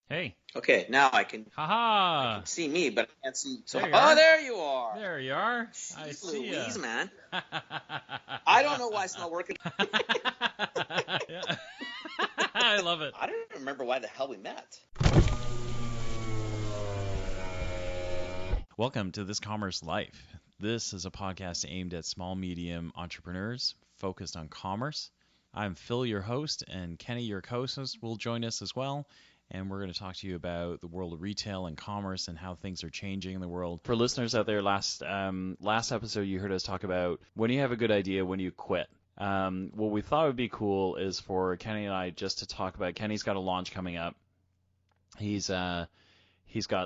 Hey. Okay, now I can Haha. see me, but I can't see. So, There you are. there you are. There you are. I Jeez see Louise, ya. man. I don't know why it's not working. Yeah. I love it. I don't remember why the hell we met. Welcome to This Commerce Life. This is a podcast aimed at small, medium entrepreneurs focused on commerce. I'm Phil, your host, and Kenny, your co-host, will join us as well. And we're going to talk to you about the world of retail and commerce and how things are changing in the world. For listeners out there, last episode you heard us talk about when you have a good idea, when you quit. What we thought would be cool is for Kenny and I just to talk about. Kenny's got a launch coming up. He's got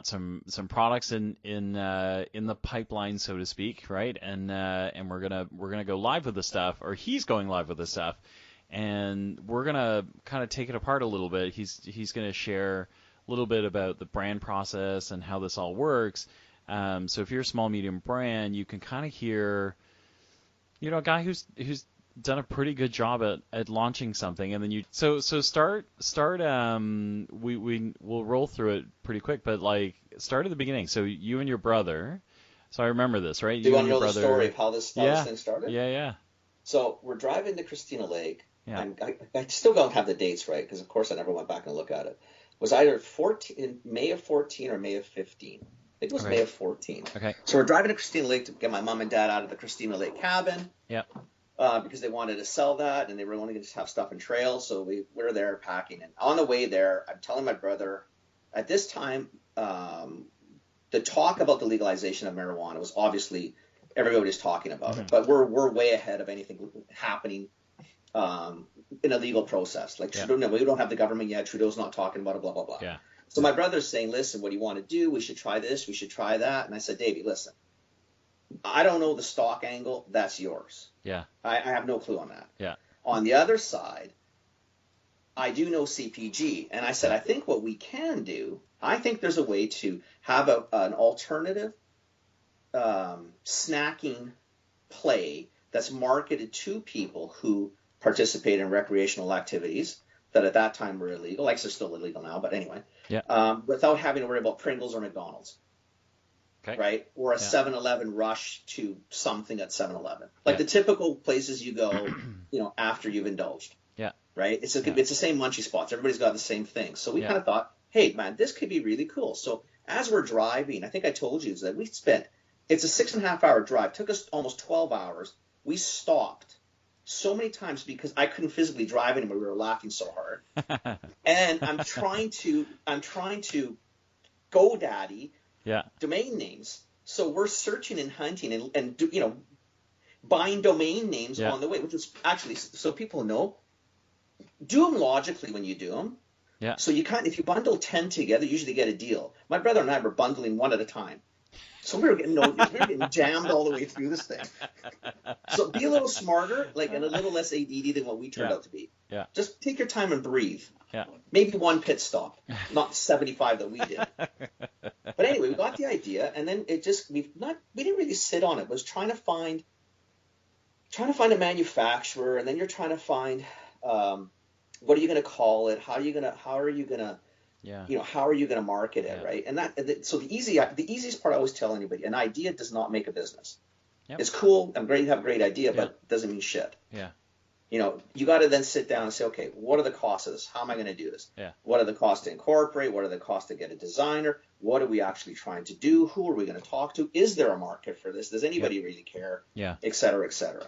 some products in the pipeline, so to speak, right? And we're gonna go live with the stuff, or he's going live with the stuff. And we're going to kind of take it apart a little bit. He's going to share a little bit about the brand process and how this all works. So if you're a small, medium brand, you can kind of hear, a guy who's done a pretty good job at launching something. And then start. We'll roll through it pretty quick, but start at the beginning. So you and your brother. So I remember this, right? Do you want to know the story of how this thing started? Yeah. So we're driving to Christina Lake. Yeah. I still don't have the dates right because, of course, I never went back and looked at it. It was either in May of 14 or May of 15. I think it was May of 14. Okay. So we're driving to Christina Lake to get my mom and dad out of the Christina Lake cabin. Yeah. Because they wanted to sell that and they were only going to have stuff in trails. So we're there packing. And on the way there, I'm telling my brother, at this time, the talk about the legalization of marijuana was obviously everybody's talking about it. But we're way ahead of anything happening in a legal process. Trudeau, no, we don't have the government yet. Trudeau's not talking about it, blah, blah, blah. Yeah. So my brother's saying, listen, what do you want to do? We should try this. We should try that. And I said, Davey, listen, I don't know the stock angle. That's yours. Yeah. I have no clue on that. Yeah. On the other side, I do know CPG. And I said, I think what we can do, I think there's a way to have an alternative snacking play that's marketed to people who participate in recreational activities that at that time were illegal. They're still illegal now, but anyway. Yeah. Without having to worry about Pringles or McDonald's. Okay. Right? Or a 7-Eleven rush to something at 7-Eleven. The typical places you go, after you've indulged. Yeah. Right? It's the same munchy spots. Everybody's got the same thing. So we kind of thought, hey, man, this could be really cool. So as we're driving, I think I told you that it's a 6.5-hour drive. Took us almost 12 hours. We stopped so many times because I couldn't physically drive anymore. We were laughing so hard. And I'm trying to GoDaddy domain names. So we're searching and hunting and buying domain names on the way, which is actually, so people know, do them logically when you do them. Yeah. So if you bundle 10 together, you usually get a deal. My brother and I were bundling one at a time. So we were getting jammed all the way through this thing. So be a little smarter, and a little less ADD than what we turned out to be. Yeah. Just take your time and breathe. Yeah. Maybe one pit stop, not 75 that we did. But anyway, we got the idea, and then we didn't really sit on it. It was trying to find a manufacturer, and then you're trying to find what are you going to call it? How are you going to how are you going to market it, right? And so the easiest part I always tell anybody, an idea does not make a business. Yep. It's cool. I'm great to have a great idea, but it doesn't mean shit. Yeah. You got to then sit down and say, okay, what are the costs of this? How am I going to do this? Yeah. What are the costs to incorporate? What are the costs to get a designer? What are we actually trying to do? Who are we going to talk to? Is there a market for this? Does anybody really care? Yeah. Et cetera, et cetera.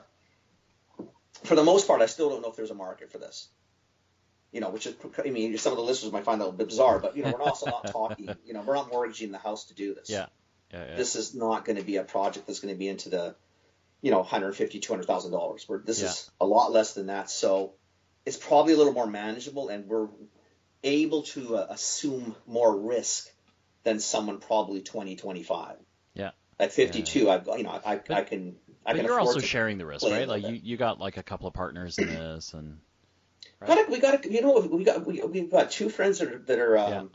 For the most part, I still don't know if there's a market for this. Which is, some of the listeners might find that a little bit bizarre, but, we're also not talking, we're not mortgaging the house to do this. Yeah. This is not going to be a project that's going to be into the, $150,000, $200,000. This is a lot less than that. So it's probably a little more manageable, and we're able to assume more risk than someone probably 20, 25. Yeah. At 52, I can. But you're also sharing the risk, right? You got a couple of partners in this, and. Right. We've got two friends that are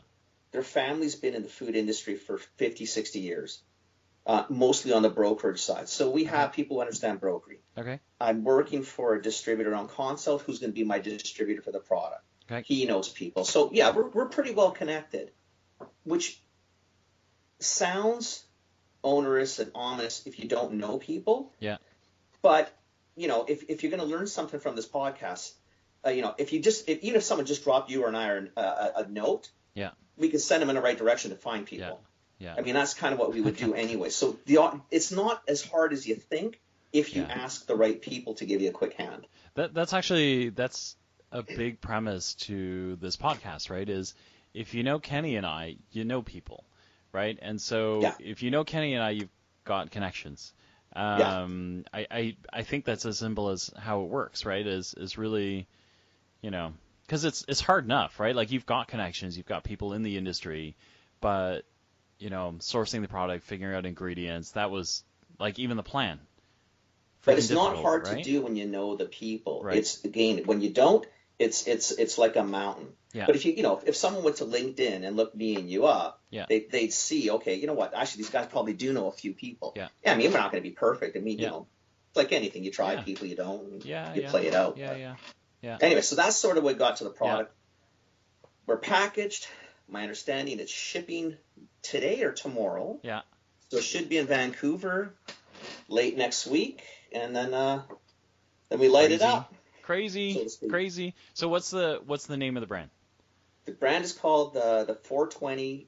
their family's been in the food industry for 50, 60 years, mostly on the brokerage side. So we have people who understand brokering. Okay. I'm working for a distributor on Consult who's going to be my distributor for the product. Okay. He knows people. So yeah, we're pretty well connected, which sounds onerous and ominous if you don't know people. Yeah. But if you're going to learn something from this podcast, even if someone just dropped you or I a note, Yeah. we can send them in the right direction to find Yeah. people. Yeah. I mean, that's kind of what we would do anyway. So it's not as hard as you think if you ask the right people to give you a quick hand. That's a big premise to this podcast, right? Is if you know Kenny and I, you know people, right? And so if you know Kenny and I, you've got connections. I think that's as simple as how it works, right? Is really, because it's hard enough, right? Like you've got connections, you've got people in the industry, but sourcing the product, figuring out ingredients, that was like even the plan. But it's not hard right? to do when you know the people. Right. It's again, when you don't, it's like a mountain. Yeah. But if someone went to LinkedIn and looked me and you up, Yeah. they'd see, okay, you know what? Actually, these guys probably do know a few people. Yeah. I mean, we're not going to be perfect. I mean, Yeah. It's like anything. You try people, you don't. You Yeah. play it out. Yeah. Anyway, so that's sort of what got to the product. We're packaged. My understanding, it's shipping today or tomorrow. Yeah. So it should be in Vancouver late next week, and then we light it up. Crazy. So what's the name of the brand? The brand is called the 420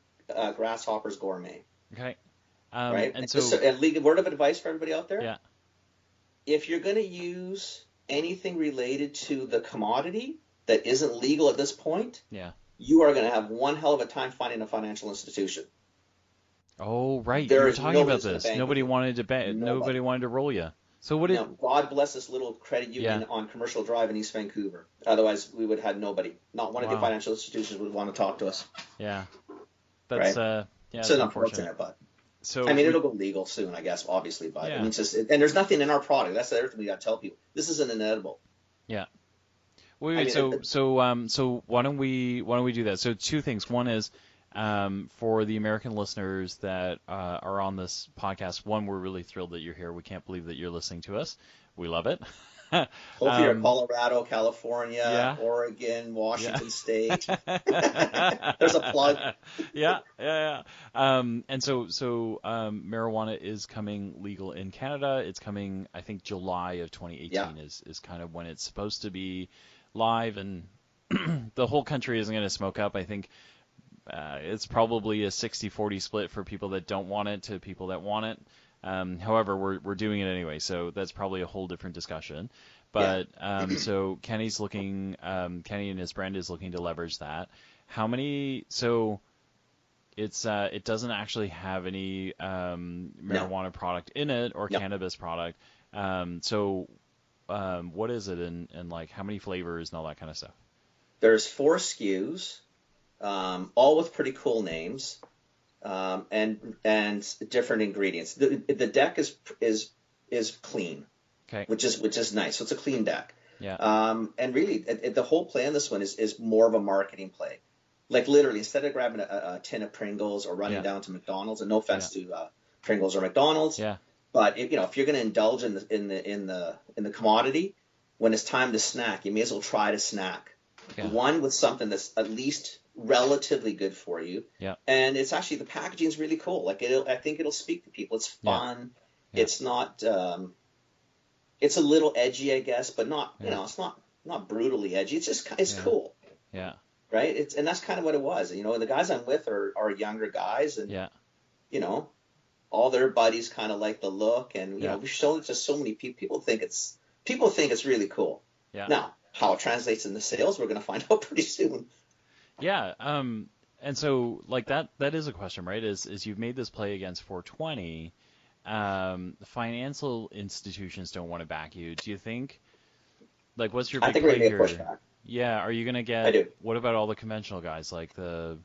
Grasshoppers Gourmet. Okay. Right. And so a word of advice for everybody out there. Yeah. If you're going to use anything related to the commodity that isn't legal at this point, you are going to have one hell of a time finding a financial institution. Oh, right. You were talking about this. Nobody wanted to bet. Nobody wanted to roll you. So what did? God bless this little credit union on Commercial Drive in East Vancouver. Otherwise, we would have had nobody. Not one of the financial institutions would want to talk to us. Yeah. That's right? it's unfortunate, but. So I mean, it'll go legal soon, I guess. Obviously, but I mean, and there's nothing in our product. That's the other thing we got to tell people. This isn't an edible. Yeah. Wait. So why don't we do that? So two things. One is. For the American listeners that are on this podcast, one, we're really thrilled that you're here. We can't believe that you're listening to us. We love it. Hopefully you're in Colorado, California, Oregon, Washington State. There's a plug. Yeah. And so marijuana is coming legal in Canada. It's coming, I think, July of 2018 is kind of when it's supposed to be live, and the whole country isn't going to smoke up. I think it's probably a 60-40 split for people that don't want it to people that want it. However, we're doing it anyway, so that's probably a whole different discussion. But so Kenny and his brand is looking to leverage that. How many? So it doesn't actually have any marijuana product in it or cannabis product. So what is it, and like how many flavors and all that kind of stuff? There's 4 SKUs. All with pretty cool names, and different ingredients. The deck is clean, which is nice. So it's a clean deck. Yeah. And really, the whole play on this one is more of a marketing play. Like literally, instead of grabbing a tin of Pringles or running down to McDonald's, and no offense to Pringles or McDonald's, but if you're going to indulge in the commodity, when it's time to snack, you may as well try to snack. One with something that's at least relatively good for you. And it's actually, the packaging is really cool. Like I think it'll speak to people. It's fun. It's not it's a little edgy, I guess, but not it's not brutally edgy. It's just it's cool. Right? And that's kind of what it was. And the guys I'm with are younger guys, and all their buddies kind of like the look, and we've shown it to so many people. People think it's really cool. Now, how it translates into sales, we're going to find out pretty soon. Yeah. And so like that is a question, right? Is you've made this play against 420. The financial institutions don't want to back you. Do you think, like, what's your big play here? I think we're going to get pushback. Yeah. Are you going to get, I do. What about all the conventional guys, like your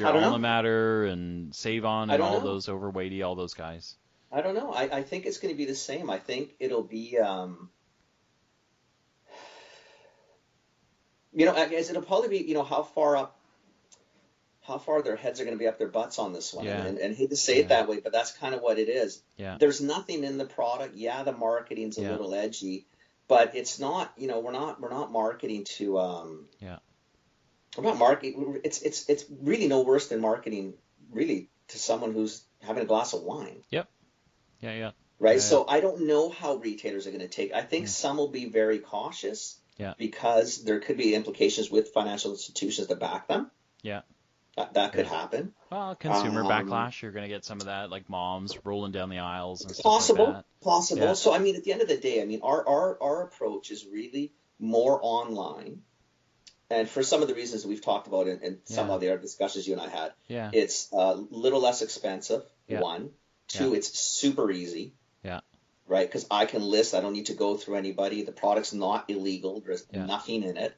Alma Mater and Save On and all those Overweighty, all those guys? I don't know. I think it's going to be the same. I think it'll be, I guess it'll probably be, how far their heads are going to be up their butts on this one. And hate to say it that way, but that's kind of what it is. There's nothing in the product. The marketing's a little edgy, but it's not, we're not marketing to, About marketing, it's really no worse than marketing really to someone who's having a glass of wine, Yep. Yeah. Yeah. right? Yeah. So I don't know how retailers are going to take. I think Mm. some will be very cautious Yeah. because there could be implications with financial institutions to back them. Yeah. That could Yeah. happen. Well, consumer Um, backlash. You're gonna get some of that, like moms rolling down the aisles and stuff like Possible, that. possible. Yeah. So I mean, at the end of the day, I mean, our approach is really more online. And for some of the reasons we've talked about in some Yeah. of the other discussions you and I had, Yeah. it's a little less expensive, Yeah. one. Yeah. Two, it's super easy, Yeah. right? Because I can list, I don't need to go through anybody. The product's not illegal, there's Yeah. nothing in it.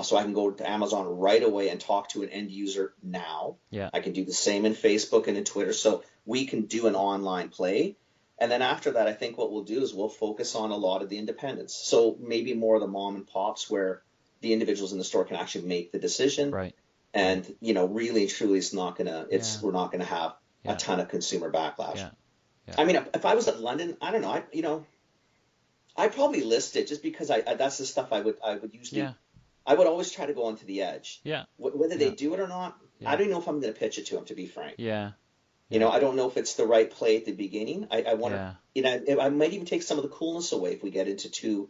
So I can go to Amazon right away and talk to an end user now. Yeah. I can do the same in Facebook and in Twitter. So we can do an online play. And then after that, I think what we'll do is we'll focus on a lot of the independents. So maybe more of the mom and pops where the individuals in the store can actually make the decision. Right. And, really and truly it's not gonna Yeah. we're not gonna have a Yeah. ton of consumer backlash. Yeah. Yeah. I mean, if I was at London, I don't know, I'd probably list it just because I that's the stuff I would usually Yeah. I would always try to go onto the edge. Yeah. Whether they Yeah. do it or not, I Yeah. don't know if I'm going to pitch it to them, to be frank. Yeah. Yeah. I don't know if it's the right play at the beginning. I want Yeah. to, I might even take some of the coolness away if we get into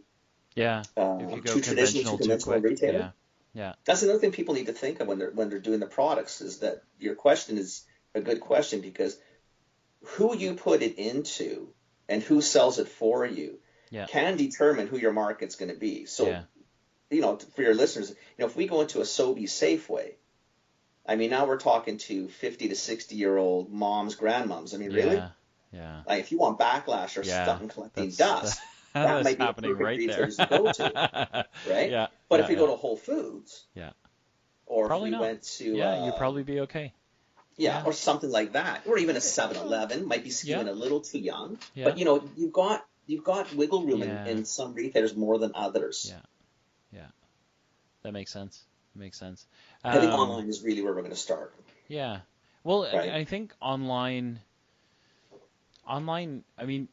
Yeah. If you go too traditional, too conventional too conventional quick. retailer. Yeah. Yeah. That's another thing people need to think of when they're doing the products is that your question is a good question because who you put it into and who sells it for you Yeah. can determine who your market's going to be. So, Yeah. for your listeners, if we go into a Sobeys Safeway, I mean, now we're talking to 50 to 60-year-old moms, grandmoms. I mean, really? Yeah. Yeah. Like, if you want backlash or Yeah. something collecting That's dust, that that's might be a happening perfect right there. retailer to go to, right? Yeah. But Yeah. if we Yeah. go to Whole Foods, Yeah. or if Probably we not. went to, Yeah. You'd probably be okay. yeah, Yeah. or something like that, or even a 7-Eleven, might be skewing Yeah. a little too young. Yeah. But, you've got wiggle room Yeah. in some retailers more than others. Yeah. Yeah. That makes sense. Makes sense. I think online is really where we're going to start, Yeah. Well, right? I think online, I mean,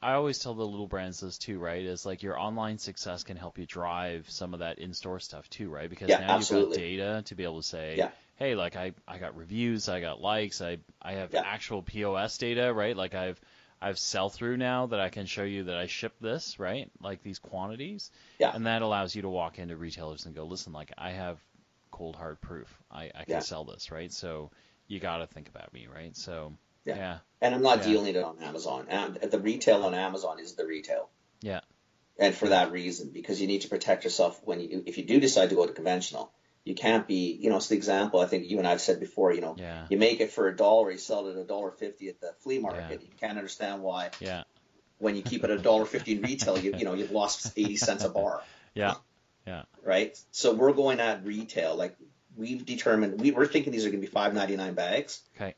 I always tell the little brands this too, right? Is like your online success can help you drive some of that in-store stuff too, right? Because Yeah, now you've got absolutely. data to be able to say, Yeah, hey, like I got reviews, I got likes, I have yeah, actual POS data, right? Like I've sell-through now that I can show you that I shipped this, right? Like these quantities. yeah, And that allows you to walk into retailers and go, listen, like I have cold hard proof. I can yeah, sell this, right? So you got to think about me, right? So yeah. yeah, And I'm not yeah, dealing it on Amazon. And the retail on Amazon is the retail, yeah, and for yeah, that reason, because you need to protect yourself if you do decide to go to conventional. You can't be, it's the example I think you and I've said before. yeah, You make it for $1, you sell it at $1.50 at the flea yeah, market. You can't understand why yeah, when you keep it at $1.50 in retail, you've lost 80 cents a bar, yeah, yeah, right? So we're going at retail. Like we've determined, we're thinking these are going to be $5.99 bags. okay,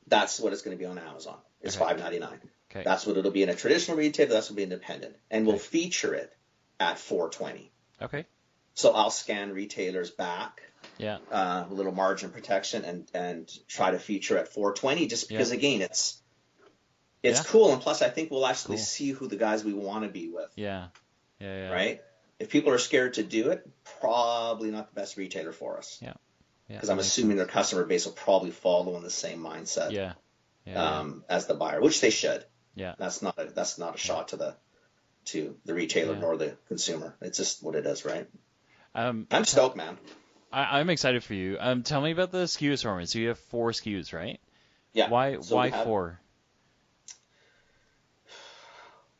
That's what it's going to be on Amazon. It's okay, $5.99. okay, That's what it'll be in a traditional retailer. That's what it'll be independent, and we'll okay, feature it at $4.20. okay, So I'll scan retailers back, yeah, a little margin protection, and try to feature at $4.20. Just yeah, because again, it's yeah, cool, and plus I think we'll actually cool, see who the guys we want to be with, yeah, yeah, yeah, right? If people are scared to do it, probably not the best retailer for us. yeah, yeah, Because that I'm makes assuming their sense. customer base will probably follow in the same mindset Yeah, yeah, yeah, as the buyer, which they should. yeah, That's not a yeah, shot to the retailer yeah. nor the consumer. It's just what it is, right? Um, I'm t stoked, man. I'm excited for you. Tell me about the SKU assortment. So you have 4 SKUs, right? Yeah. Why So we why have, 4?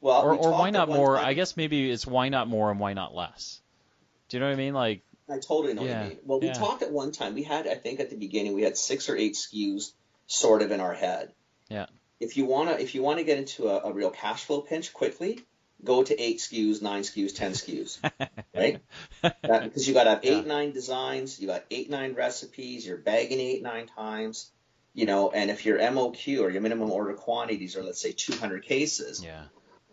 well, we Or why talked at not one more? I time. guess maybe it's why not more and why not less. Do you know what I mean? Like, I totally know what you yeah, mean. Well, we yeah, talked at one time. We had, I think, at the beginning, we had 6 or 8 SKUs sort of in our head. yeah, If you wanna get into a real cash flow pinch quickly, go to 8 SKUs, 9 SKUs, 10 SKUs, right? Because you got to have yeah, 8, 9 designs, you got 8, 9 recipes, you're bagging 8, 9 times, and if your MOQ or your minimum order quantities are, let's say, 200 cases, yeah.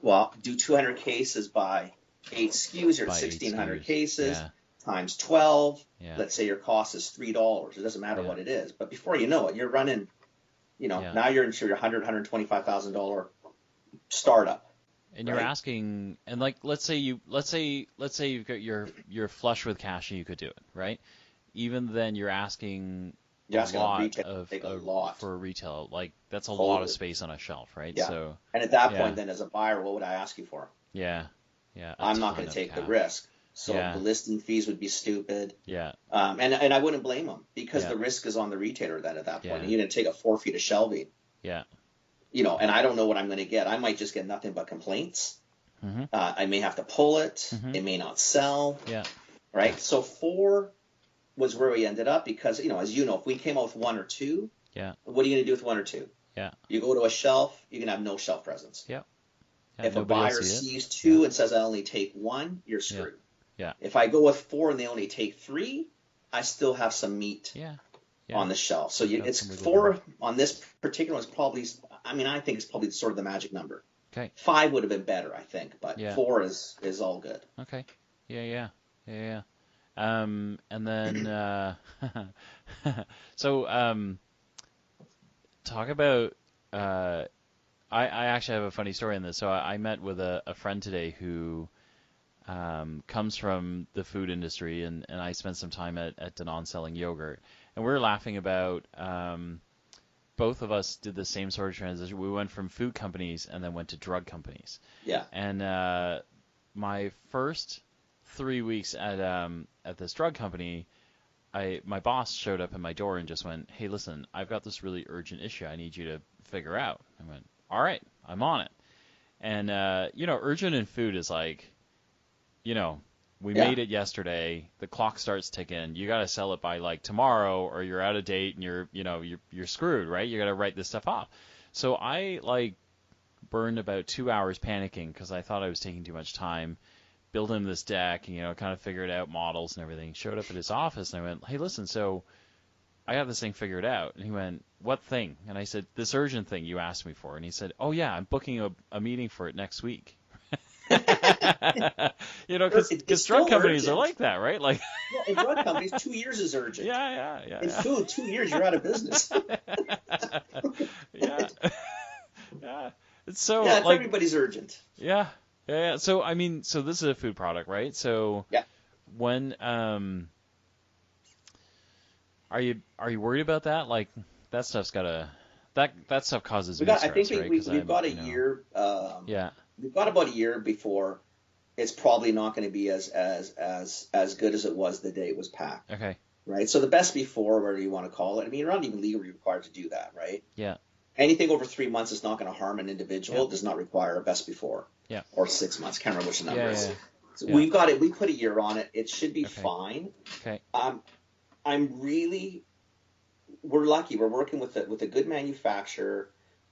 well, do 200 cases by 8 SKUs, you're at By 1,600 8 SKUs. cases Yeah, times 12. yeah, Let's say your cost is $3. It doesn't matter yeah, what it is. But before you know it, you're running, yeah. now you're into your $125,000 startup, And you're right? asking, and like, let's say you've got you're flush with cash and you could do it, right? even then you're asking a You're asking a lot retail to take a lot. for retail. Like that's a lot of Totally. space on a shelf, right? Yeah. So And at that point, yeah, then as a buyer, what would I ask you for? yeah, yeah, a I'm not ton going to of take the cash. risk. So the Yeah, listing fees would be stupid. yeah, And I wouldn't blame them because yeah, the risk is on the retailer then at that point. yeah, And you're going to take a 4 feet of shelving, yeah. and I don't know what I'm going to get. I might just get nothing but complaints. Mhm, I may have to pull it. mhm. It may not sell. Yeah, Right. So 4 was where we ended up because, as you know, if we came out with 1 or 2, yeah, what are you going to do with 1 or 2? yeah, You go to a shelf, you can have no shelf presence. yeah, yeah. If a Nobody will buyer see it. sees Yeah, 2 and says I only take 1, you're yeah, screwed. yeah, If I go with 4 and they only take 3, I still have some meat yeah, on yeah. the shelf. So You've got it's some wiggle room. 4 on this particular one is probably, I think it's probably sort of the magic number. Okay. 5 would have been better, I think, but Yeah. 4 is all good. Okay. Yeah, yeah, yeah, yeah. And then so talk about I actually have a funny story in this. So I met with a friend today who comes from the food industry, and I spent some time at Danone selling yogurt, and we were laughing about both of us did the same sort of transition. We went from food companies and then went to drug companies. Yeah. And my first 3 weeks at this drug company, my boss showed up at my door and just went, "Hey, listen, I've got this really urgent issue. I need you to figure out." I went, "All right, I'm on it." And urgent in food is like, we Yeah. made it yesterday. The clock starts ticking. You got to sell it by like tomorrow, or you're out of date and you're screwed, right? You got to write this stuff off. So I like burned about 2 hours panicking because I thought I was taking too much time. Built him this deck, and kind of figured out models and everything. Showed up at his office and I went, "Hey, listen, so I got this thing figured out." And he went, "What thing?" And I said, "This urgent thing you asked me for." And he said, "Oh yeah, I'm booking a meeting for it next week." Because drug companies urgent. are like that, right? Like, well, in drug companies, 2 years is urgent. yeah. In food, 2 years you're out of business. Yeah, yeah. It's so yeah, like everybody's urgent. Yeah. So I mean, so this is a food product, right? So yeah. When are you worried about that? Like that stuff's gotta that stuff causes me stress, I think right? we've got a year. Yeah. We've got about a year before it's probably not going to be as good as it was the day it was packed. Okay. Right. So the best before, whatever you want to call it. I mean, you're not even legally required to do that, right? Yeah. Anything over 3 months is not going to harm an individual. Yeah. Does not require a best before. Yeah. Or 6 months. Can't remember which the number is. Yeah. So Yeah. we've got it. We put a year on it. It should be fine. Okay. We're lucky. We're working with a good manufacturer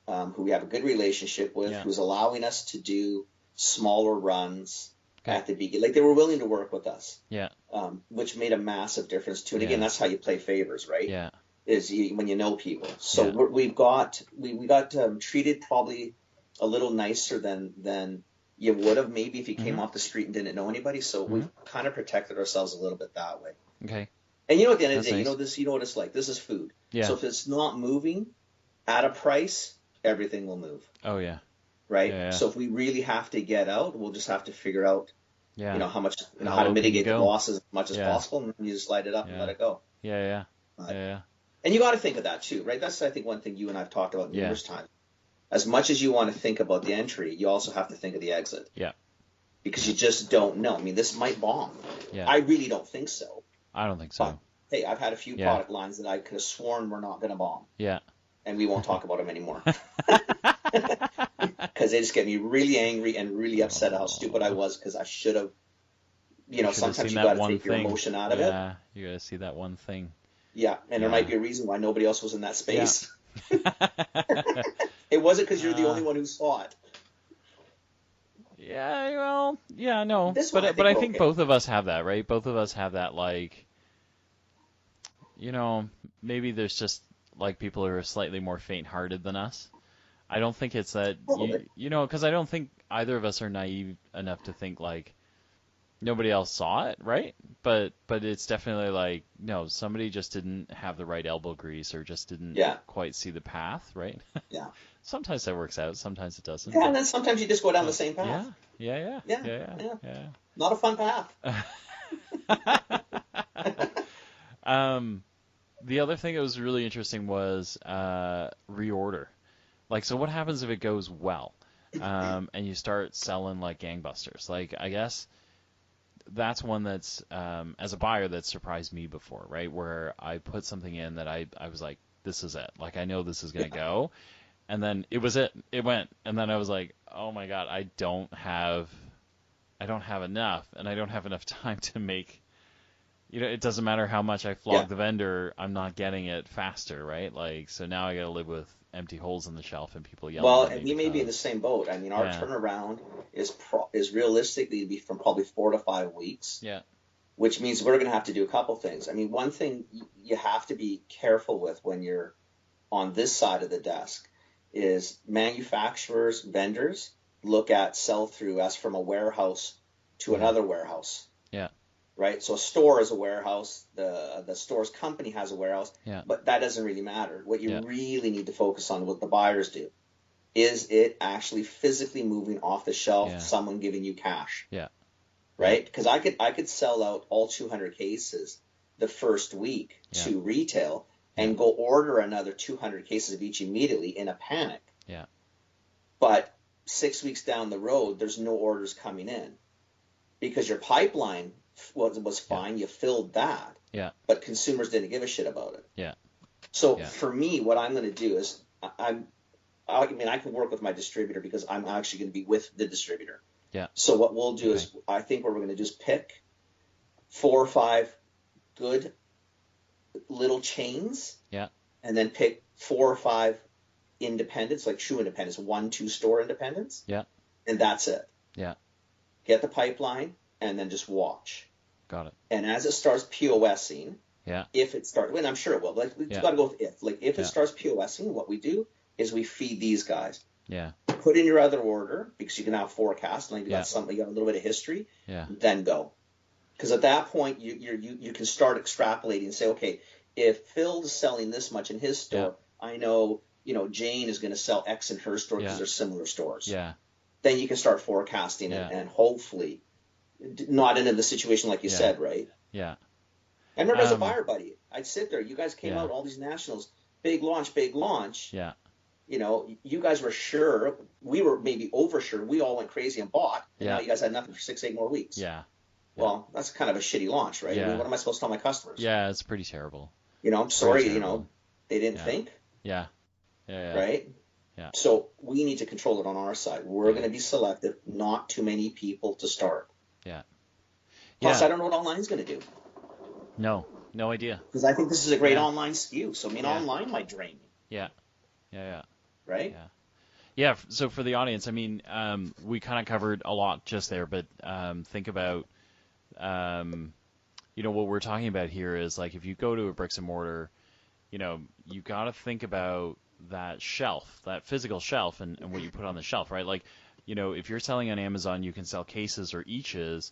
who we have a good relationship with, who's allowing us to do smaller runs at the beginning. Like they were willing to work with us. Yeah. Which made a massive difference too. And again, that's how you play favors, right? Yeah. Is when you know people. So we got treated probably a little nicer than you would have maybe if you came off the street and didn't know anybody. So we've kind of protected ourselves a little bit that way. Okay. And at the end of the day, nice. you know what it's like. This is food. Yeah. So if it's not moving at a price, everything will move. Oh yeah. Right. Yeah. So if we really have to get out, we'll just have to figure out, how much, How how to low mitigate can you the go? losses as much as possible, and you just light it up and let it go. Yeah. And you got to think of that too, right? That's I think one thing you and I've talked about numerous times. As much as you want to think about the entry, you also have to think of the exit. Yeah. Because you just don't know. I mean, this might bomb. Yeah. I really don't think so. I don't think so. But, hey, I've had a few product lines that I could have sworn were not going to bomb. Yeah. And we won't talk about them anymore. Because they just get me really angry and really upset at how stupid I was because I should have, sometimes you got to take your emotion out of it. Yeah, you got to see that one thing. Yeah, and there might be a reason why nobody else was in that space. Yeah. It wasn't because you're the only one who saw it. Yeah, well, yeah, no. But I think both of us have that, right? Both of us have that, like, maybe there's just, like, people who are slightly more faint-hearted than us. I don't think it's that, because I don't think either of us are naive enough to think, like, nobody else saw it, right? But it's definitely like, no, somebody just didn't have the right elbow grease or just didn't quite see the path, right? Yeah. Sometimes that works out, sometimes it doesn't. Yeah, and then sometimes you just go down the same path. Yeah. Not a fun path. The other thing that was really interesting was reorder. Like, so what happens if it goes well, and you start selling like gangbusters? Like, I guess that's one that's as a buyer that surprised me before, right? Where I put something in that I was like, this is it. Like, I know this is gonna go, and then it was it. It went, and then I was like, oh my god, I don't have enough, and I don't have enough time to make. It doesn't matter how much I Yeah. flog the vendor, I'm not getting it faster, right? Like, so now I got to live with empty holes in the shelf and people yelling Well, at me we may be in the because, same boat. I mean, our yeah, turnaround is realistically to be from probably 4 to 5 weeks, yeah, which means we're going to have to do a couple things. I mean, one thing you have to be careful with when you're on this side of the desk is manufacturers, vendors look at sell through as from a warehouse to mm-hmm, another warehouse, yeah, right? So a store is a warehouse, the store's company has a warehouse, yeah, but that doesn't really matter. What you yeah, really need to focus on, what the buyers do, is it actually physically moving off the shelf, yeah, someone giving you cash, yeah, yeah, right? Because I could sell out all 200 cases the first week yeah, to retail yeah, and go order another 200 cases of each immediately in a panic. yeah, But 6 weeks down the road, there's no orders coming in because your pipeline was yeah, fine. You filled that, yeah, but consumers didn't give a shit about it. yeah, So yeah, for me, what I'm going to do is I mean, I can work with my distributor because I'm actually going to be with the distributor. yeah, So what we'll do okay, is I think what we're going to do is pick 4 or 5 good little chains yeah, and then pick 4 or 5 independents, like true independents, 1, 2 store independents, yeah, and that's it. yeah, Get the pipeline and then just watch. got it, And as it starts POSing, yeah, if it starts, and I'm sure it will, like we've yeah, got to go with if. Like if it yeah, starts POSing, what we do is we feed these guys. yeah, Put in your other order because you can now forecast, and you yeah, got something, you got a little bit of history, yeah, then go. Because at that point, you can start extrapolating and say, okay, if Phil is selling this much in his yeah, store, I know Jane is going to sell X in her store because yeah, they're similar stores. yeah, Then you can start forecasting yeah, and hopefully not into the situation like you yeah, said, right? yeah, I remember as a um, buyer, buddy, I'd sit there. You guys came yeah, out, all these nationals, big launch, big launch. yeah, You guys were sure. We were maybe over sure. We all went crazy and bought, and now yeah, you guys had nothing for 6, 8 more weeks. yeah, yeah, Well, that's kind of a shitty launch, right? I mean, yeah, what am I supposed to tell my customers? yeah, it's pretty terrible. I'm It's pretty sorry, terrible. they didn't Yeah, think, yeah, yeah, yeah, right? yeah, So we need to control it on our side. We're yeah, going to be selective, not too many people to start. yeah, Plus, yeah. I don't know what online is going to do No, no idea. because I think this is a great Yeah, online SKU. So, I mean, yeah, online might drain me, yeah, yeah, yeah, right? yeah. Yeah, so for the audience, I mean, we kind of covered a lot just there, but think about, um, what we're talking about here is like if you go to a bricks and mortar, you got to think about that shelf, that physical shelf, and what you put on the shelf, right? Like, if you're selling on Amazon, you can sell cases or eaches.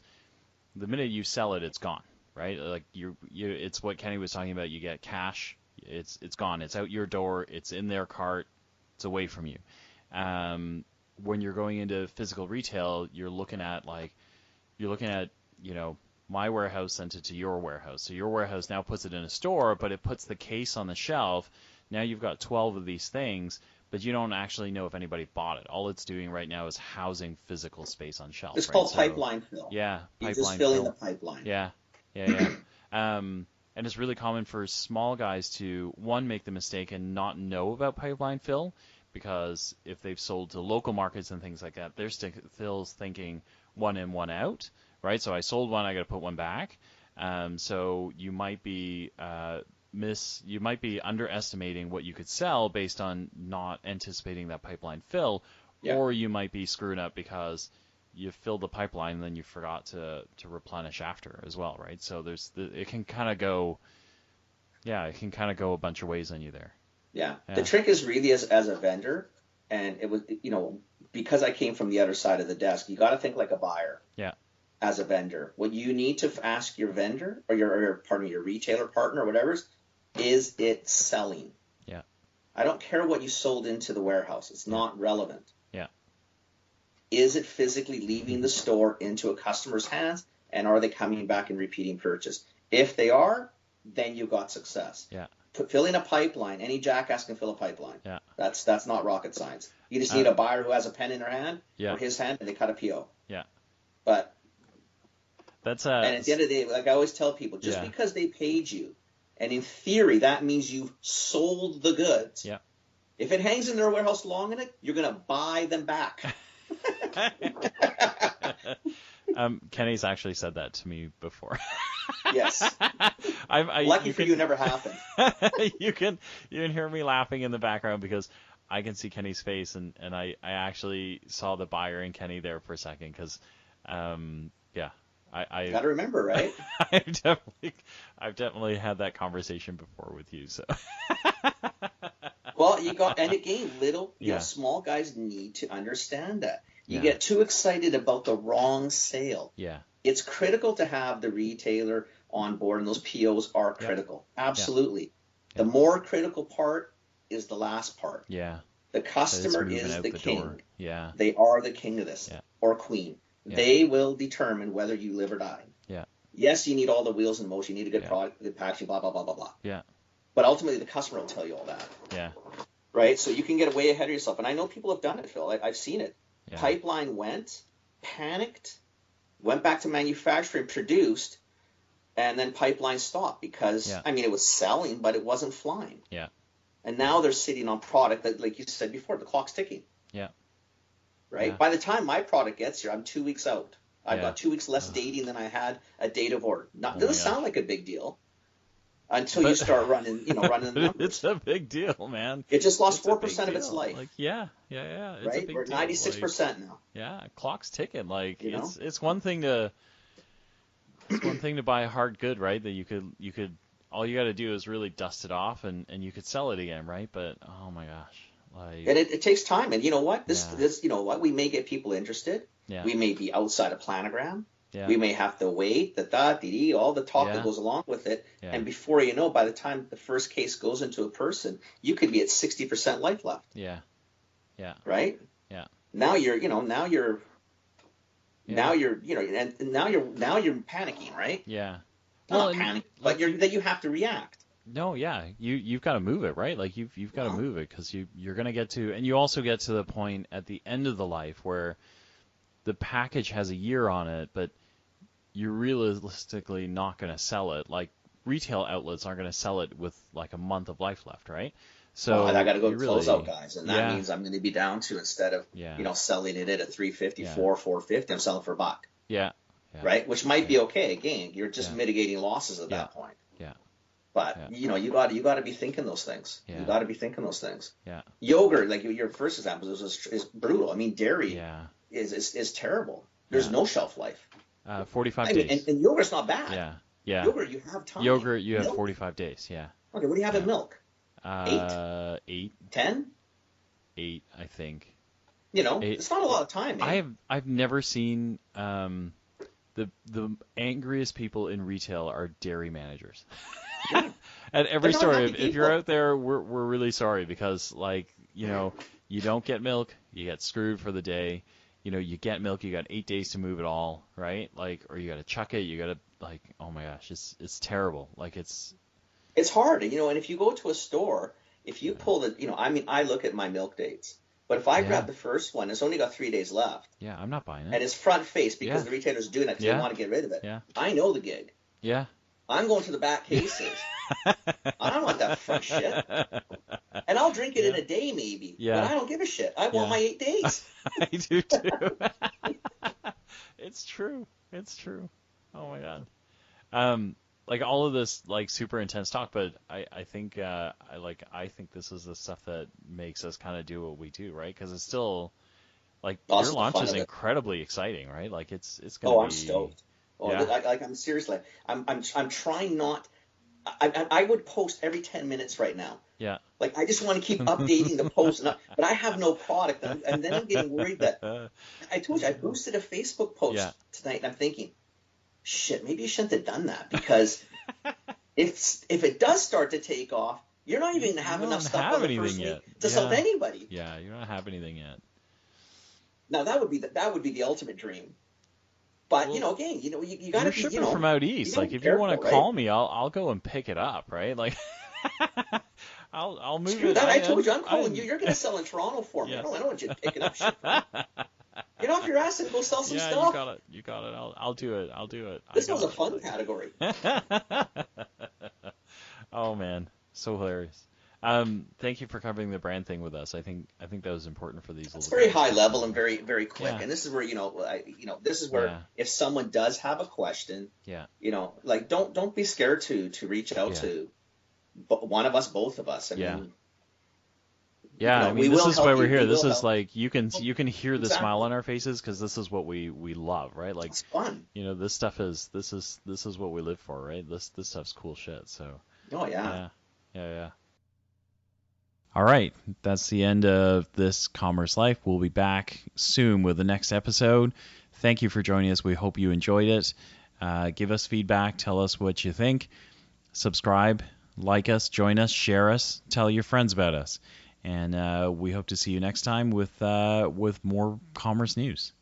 The minute you sell it, it's gone, right? Like it's what Kenny was talking about. You get cash, it's gone, it's out your door, it's in their cart, it's away from you. When you're going into physical retail, you're looking at my warehouse sent it to your warehouse. So your warehouse now puts it in a store, but it puts the case on the shelf. Now you've got 12 of these things, but you don't actually know if anybody bought it. All it's doing right now is housing physical space on shelf, It's right? called So pipeline fill. yeah, You're just pipeline filling the fill. pipeline. Yeah, yeah, yeah. And it's really common for small guys to, one, make the mistake and not know about pipeline fill, because if they've sold to local markets and things like that, they're still thinking one in, one out, right? So I sold one, I got to put one back. So you might be you might be underestimating what you could sell based on not anticipating that pipeline fill, Yeah. or you might be screwing up because you filled the pipeline and then you forgot to replenish after as well, right? So it can kind of go, yeah, it can kind of go a bunch of ways on you there. Yeah. The Yeah, trick is really as a vendor, and it was, because I came from the other side of the desk, you got to think like a buyer yeah, as a vendor. What you need to ask your vendor or your retailer partner or whatever is it selling? yeah, I don't care what you sold into the warehouse. It's yeah, not relevant. yeah, Is it physically leaving the store into a customer's hands, and are they coming back and repeating purchase? If they are, then you got success. Yeah. Filling a pipeline, any jackass can fill a pipeline. Yeah. That's not rocket science. You just need a buyer who has a pen in their hand or his hand, and they cut a PO. Yeah. But that's and at the end of the day, like I always tell people, just because they paid you, and in theory that means you've sold the goods. Yeah. If it hangs in their warehouse long enough, you're gonna buy them back. Kenny's actually said that to me before. Yes. Lucky for you, never happened. You can hear me laughing in the background because I can see Kenny's face, and I actually saw the buyer in Kenny there for a second because, I gotta remember, right? I've definitely had that conversation before with you, so. Well, and again, small guys need to understand that. You get too excited about the wrong sale. Yeah. It's critical to have the retailer on board, and those POs are critical. Absolutely. Yeah. The more critical part is the last part. Yeah. The customer is the king. Door. Yeah. They are the king of this, or queen. Yeah. They will determine whether you live or die. Yeah. Yes, you need all the wheels in motion. You need a good product, good packaging, blah, blah, blah, blah, blah. Yeah. But ultimately, the customer will tell you all that. Yeah. Right? So you can get way ahead of yourself. And I know people have done it, Phil. I've seen it. Yeah. Pipeline went, panicked, went back to manufacturing, produced, and then pipeline stopped because, it was selling, but it wasn't flying. Yeah. And now they're sitting on product that, like you said before, the clock's ticking. Yeah. Right? Yeah. By the time my product gets here, I'm 2 weeks out. I've got 2 weeks less dating than I had a date of order. Doesn't sound like a big deal until you start running the numbers. It's a big deal, man. It just lost 4% of its life. Like, yeah. It's right? a big We're at 96% now. Yeah, clock's ticking. Like, it's one thing to buy a hard good, right? That you could all you got to do is really dust it off and you could sell it again, right? But oh my gosh. Like, and it takes time, and you know what? This we may get people interested. Yeah. We may be outside a planogram. Yeah. We may have to wait, all the talk that goes along with it. Yeah. And before you know, by the time the first case goes into a person, you could be at 60% life left. Yeah. Yeah. Right? Yeah. Now you're panicking, right? Yeah. Not panic, but you have to react. No, yeah, you've got to move it, right? Like you've got to move it because you're gonna get to, and you also get to the point at the end of the life where the package has a year on it, but you're realistically not gonna sell it. Like retail outlets aren't gonna sell it with like a month of life left, right? So I got to go close out, guys, and that means I'm going to be down to, instead of selling it at $3.50, $4.50, I'm selling for $1. Yeah. Right, which might be okay. Again, you're just mitigating losses at that point. Yeah. But you got to be thinking those things. Yeah. You got to be thinking those things. Yeah. Yogurt, like your first example, is brutal. I mean, dairy is terrible. There's no shelf life. 45 days. And yogurt's not bad. Yeah. Yeah. Yogurt, you have time. Yogurt, you have 45 days. Yeah. Okay, what do you have in milk? 8. 10? 8, I think. It's not a lot of time. Man. I've never seen the angriest people in retail are dairy managers. Yeah. At every store, if you're out there, we're really sorry because you don't get milk, you get screwed for the day. You get milk, you got 8 days to move it all, right? Like, or you got to chuck it, you got to oh my gosh, it's terrible. Like it's hard, and if you go to a store, if you pull I look at my milk dates. But if I grab the first one, it's only got 3 days left. Yeah, I'm not buying it. And it's front face because the retailer's doing it because they want to get rid of it. Yeah. I know the gig. Yeah. I'm going to the back cases. I don't want that front shit. And I'll drink it in a day maybe. Yeah. But I don't give a shit. I want my 8 days. I do too. It's true. Oh my god. Like all of this like super intense talk, but I think I think this is the stuff that makes us kind of do what we do, right? Because it's still like your launch is incredibly exciting, right? Like it's gonna be. I'm stoked. I'm seriously. I'm trying not. I would post every 10 minutes right now. Yeah. Like I just want to keep updating the post, but I have no product, and then I'm getting worried that I told you I boosted a Facebook post tonight, and I'm thinking, shit, maybe you shouldn't have done that because if it does start to take off, you're not even going to have enough stuff on the first week to sell to anybody. Yeah, you don't have anything yet. Now that would be the ultimate dream. But Well, again, you got you're to be, shipping from out you east. got to Like be if you want careful, to right? call me, I'll go and pick it up, right? Like I'll move Screw it. that. I told you, I'm calling you. I You're going to sell in Toronto for me. yeah. I don't want you picking up shit for me. Get off your ass and go sell some Yeah, you stuff. got it. You got it. I'll do it. I'll do it. I This was a got fun it. category. Like Oh man, so hilarious. Thank you for covering the brand thing with us. I think that was important for these It's little very guys high to level kind and of very, very quick. yeah, And this is where, this is where yeah, if someone does have a question, yeah, like don't be scared to reach out yeah, to one of us, both of us. I yeah. mean, Yeah, I we mean, this will is why help we're you. here. We This will is help. like you can hear the smile Exactly. on our faces because this is what we love, right? Like, It's fun. this stuff is this is what we live for, right? This stuff's cool shit. So, Oh yeah. yeah. Yeah, yeah. All right, that's the end of this Commerce Life. We'll be back soon with the next episode. Thank you for joining us. We hope you enjoyed it. Give us feedback. Tell us what you think. Subscribe, like us, join us, share us, tell your friends about us. And we hope to see you next time with more commerce news.